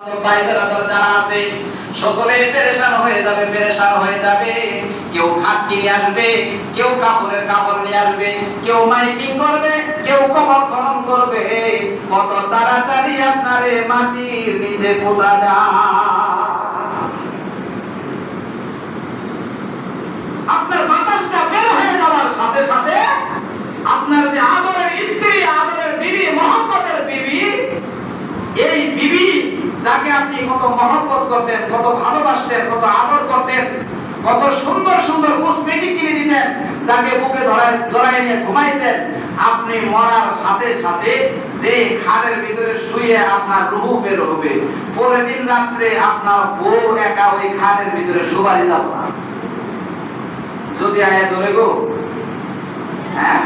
যারা আছে সকলে পেরেশান হয়ে যাবে। কেউ খাট কিনে আসবে, কেউ কাপড়ের কাপড় নিয়ে আসবে, কেউ মাইকিং করবে, কেউ কবর খনন করবে। কত তাড়াতাড়ি আপনারে মাটির নিচে পোতা আপনার বাতাসটা বের হয়ে যাওয়ার সাথে সাথে আপনার যে আদরের স্ত্রী, আদরের বিবি, মহব্বতের বিবি, এই বিবি যাকে আপনি কত মহব্বত করতেন, কত ভালোবাসতেন, কত আদর করতেন, কত সুন্দর সুন্দর কসমেটিক কিনে দিতেন, যাকে বুকে জড়ায় নিয়ে ঘুমাইতেন, আপনি মরার সাথে সাথে যে খাটের ভিতরে শুয়ে আপনার রূহ বের হবে, পরের দিন রাত্রে আপনার বউ একা ওই খাটের ভিতরে শুবারি যাব না। যদি আয়া ধরে গো, হ্যাঁ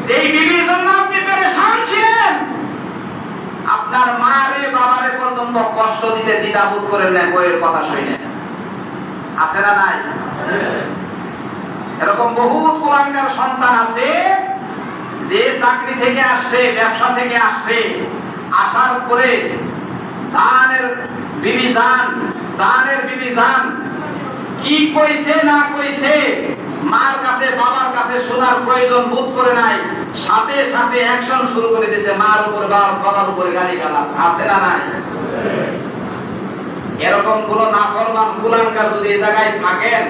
সেই বিবির জন্য আপনি পেরেশান ছিলেন, আপনার মারে বাবারে পর্যন্ত কষ্ট দিতে দ্বিধাবোধ করেন না বইয়ের কথা শুনে। আছে না নাই? এরকম বহুত কুলাঙ্গার সন্তান আছে যে চাকরি থেকে আসছে, ব্যবসা থেকে আসছে, আসার পরে জানের বিবি জান কি কইছে না কইছে মার কাছে বাবার কাছে শোনার প্রয়োজন বোধ করে নাই, সাথে সাথে অ্যাকশন শুরু করে দিয়েছে মার উপরে বাবার উপরে গালিগালাজ। আছে না নাই? এরকম কোন নাফরমান কুলাঙ্গার যদি এই জায়গায় থাকেন,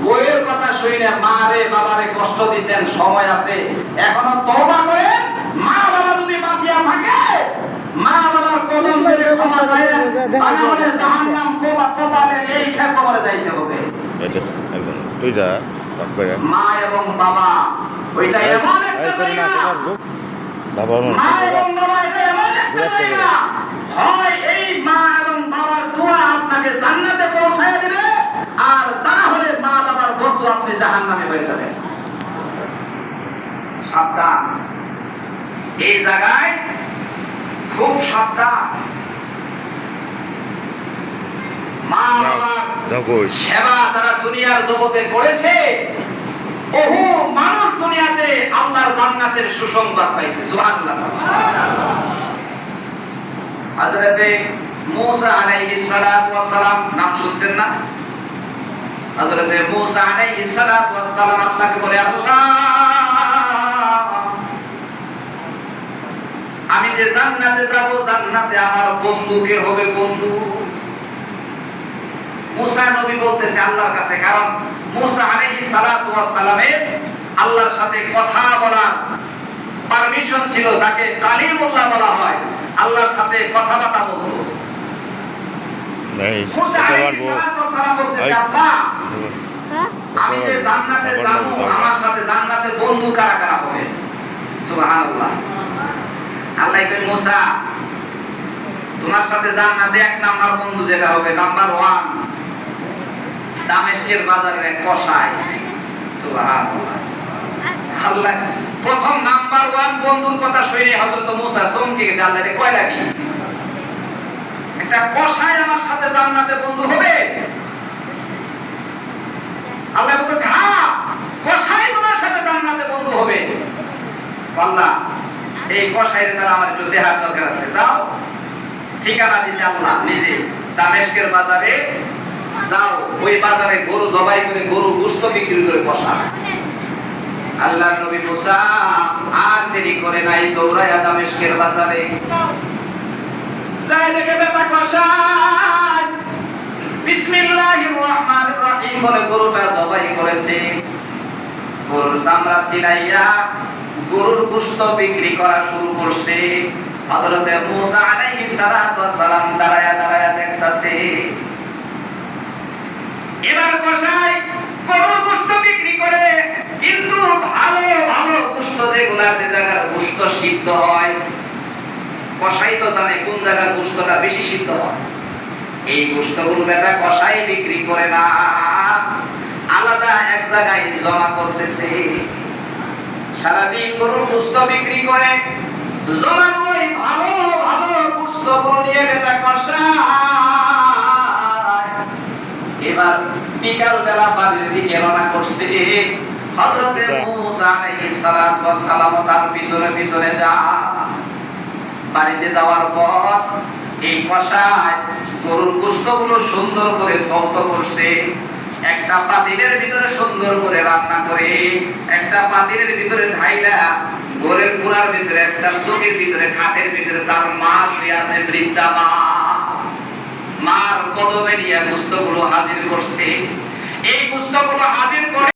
বইয়ের কথা শুনে মারে বাবারে কষ্ট দিবেন, সময় আছে এখনো তওবা করেন। মা বাবা যদি বাঁচিয়া থাকে, মা বাবার কদম ধরে ক্ষমা চাইলেন, তাহলে জাহান্নাম কোপালে এই খেপরে যাইতে হবে। তুই যা মা এবং বাবা ওইটা এমন একটা জায়গা, মা এবং বাবা এটা এমন একটা জায়গা, হয় এই মা এবং বাবার দোয়া আপনাকে জান্নাতে পৌঁছায় দিবে, আর তারা হলে মা বাবার বদদুয়া আপনি জাহান্নামে হয়ে যাবেন। সাবধান, এই জায়গায় খুব সাবধান। মা বাবার সেবা তারা দুনিয়ার জগতে করেছে, বহু মানুষ দুনিয়াতে আল্লাহর জান্নাতের সুসংবাদ পাইছে। সুবহানাল্লাহ। হযরতে মূসা আলাইহিস সালাতু ওয়াস সালাম নাম শুনছেন না? হযরতে মূসা আলাইহিস সালাতু ওয়াস সালাম আল্লাহকে বলে, আল্লাহ আমি যে জান্নাতে যাব, জান্নাতে আমার বন্ধু কে হবে? বন্ধু মূসা নবী বলতেছে আল্লাহর কাছে, কারণ মূসা আলাইহিস সালাতু ওয়াস সালামের আল্লাহর সাথে কথা বলার পারমিশন ছিল, যাকে কালিমুল্লাহ বলা হয়, আল্লাহর সাথে কথাবার্তা বলতো। মূসা আলাইহিস সালাতু ওয়াস সালাম বলতেছে, আল্লাহ আমি যে জান্নাতে যাব, আমার সাথে জান্নাতে বন্ধু কারা কারা হবে? সুবহানাল্লাহ। আল্লাহ কই, মূসা তোমার সাথে জান্নাতে এক নাম্বার বন্ধু যেটা হবে, নাম্বার 1 দামেস্কের বাজারের এক কসাই। সুবহানাল্লাহ। আল্লাহ প্রথম নাম্বার 1 বন্ধুর কথা শুনে হযরত মূসা চমকে গেছে। আল্লাহ রে কয়টা কি? একটা কসাই আমার সাথে জান্নাতে বন্ধু হবে? আল্লাহ বলছে, হ্যাঁ কসাই তোমার সাথে জান্নাতে বন্ধু হবে। আল্লাহ এই কসাইয়ের দ্বারা আমার একটু দেখার দরকার আছে, দাও। ঠিকানা দিছে আল্লাহ নিজে, দামেস্কের বাজারে যাও, ওই বাজারে গরু জবাই করে গরু গোশত বিক্রি করে কষা। আল্লাহর নবী মূসা আর দেরি করে নাই, দৌড়ায়া দামেস্কের বাজারে যাই দেখে বেটা কষাই বিসমিল্লাহির রহমানির রহিম বলে গরুটা জবাই করেছে। গরুর চামড়া ছিলাইয়া গরুর গোশত বিক্রি করা শুরু করছে। হযরতে মূসা আলাইহিস সালাতু ওয়াস সালাম দাঁড়ায়া দেখতাছে। এবার কসাই গরুর গোশত বিক্রি করে, কিন্তু ভালো ভালো গোশত যেগুলা, যে জায়গার গোশত সিদ্ধ হয়, কসাই তো জানে কোন জায়গার গোশতটা বেশি সিদ্ধ হয়। এই গোশতগুলো বেটা কসাই বিক্রি করে না, আলাদা এক জায়গায় জমা করতেছে। সারাদিন গরুর গোশত বিক্রি করে, জমানো ওই ভালো ভালো গোশতগুলো নিয়ে বেটা কসাই এবার বিকাল বেলা বাড়ির দিকে রওনা করছে। হযরতে মূসা আলাইহিস সালাতু ওয়াস সালাম তার পিছনে পিছনে যায়। বাড়িতে যাওয়ার পর এই কষায় গরুর গোশতগুলো সুন্দর করে তপ্ত করছে, একটা পাতিলের ভিতরে সুন্দর করে রান্না করে, একটা পাতিলের ভিতরে ঢাইলা ঘরের কুড়ার ভিতরে, একটা চোখের ভিতরে, খাটের ভিতরে তার মা শুয়ে আছে, বৃদ্ধা মা। মার কদমে নিয়ে গোশতগুলো হাজির করছে। এই গোশতগুলো হাজির করে